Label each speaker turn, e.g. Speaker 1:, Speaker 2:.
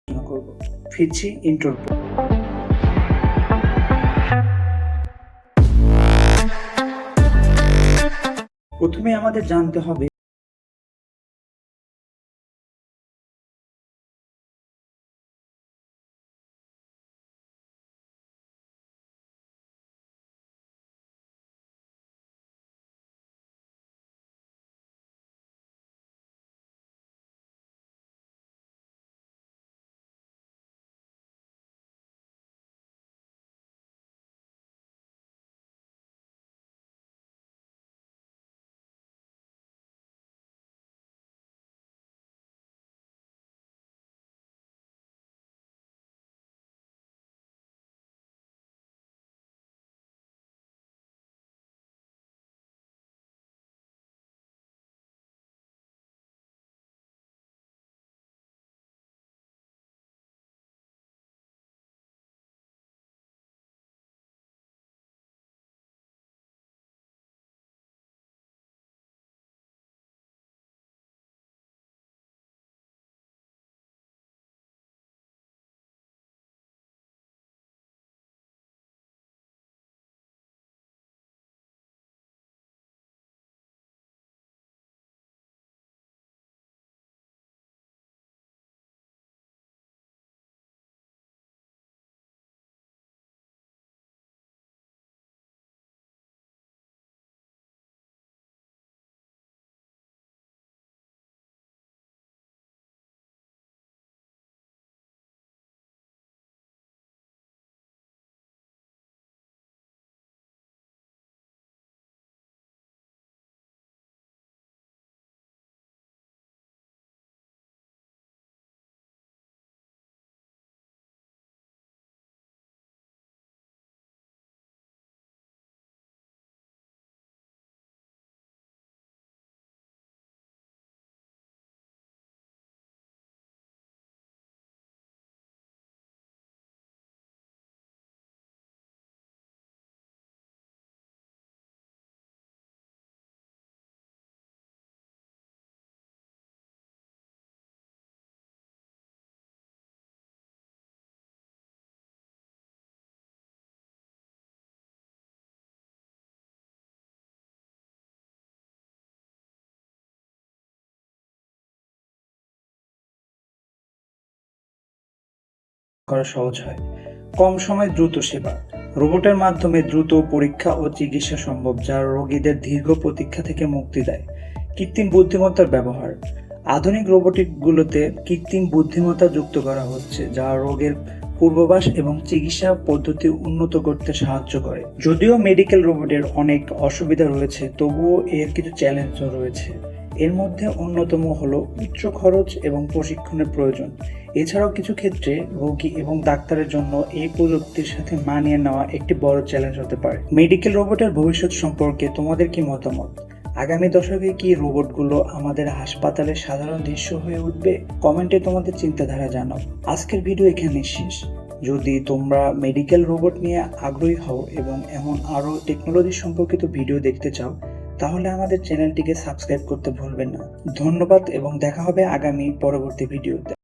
Speaker 1: আলোচনা করব। ফিরছি ইন্ট্রোর পর। প্রথমে আমাদের জানতে হবে করা সহজ হয়। কম সময়ে দ্রুত সেবা। রোবটের মাধ্যমে দ্রুত পরীক্ষা ও চিকিৎসা সম্ভব, যা রোগীদের দীর্ঘ প্রতীক্ষা থেকে মুক্তি দেয়। কৃত্রিম বুদ্ধিমত্তার ব্যবহার। আধুনিক রোবটিকগুলোতে কৃত্রিম বুদ্ধিমত্তা যুক্ত করা হচ্ছে, যা রোগের পূর্বাভাস এবং চিকিৎসা পদ্ধতি উন্নত করতে সাহায্য করে। যদিও মেডিকেল রোবটের অনেক অসুবিধা রয়েছে, তবুও এর কিছু চ্যালেঞ্জও রয়েছে। এর মধ্যে অন্যতম হলো উচ্চ খরচ এবং প্রশিক্ষণের প্রয়োজন। এছাড়াও কিছু ক্ষেত্রে রোগী এবং ডাক্তারের জন্য এই প্রযুক্তির সাথে মানিয়ে নেওয়া একটি বড় চ্যালেঞ্জ হতে পারে। মেডিকেল রোবটের ভবিষ্যৎ সম্পর্কে তোমাদের কি মতামত? আগামী দশকে কি রোবটগুলো আমাদের হাসপাতালের সাধারণ দৃশ্য হয়ে উঠবে? কমেন্টে তোমাদের চিন্তাধারা জানাও। আজকের ভিডিও এখানেই শেষ। যদি তোমরা মেডিকেল রোবট নিয়ে আগ্রহী হও এবং এমন আরও টেকনোলজি সম্পর্কিত ভিডিও দেখতে চাও, তাহলে আমাদের চ্যানেলটিকে সাবস্ক্রাইব করতে ভুলবেন না। ধন্যবাদ এবং দেখা হবে আগামী পরবর্তী ভিডিওতে।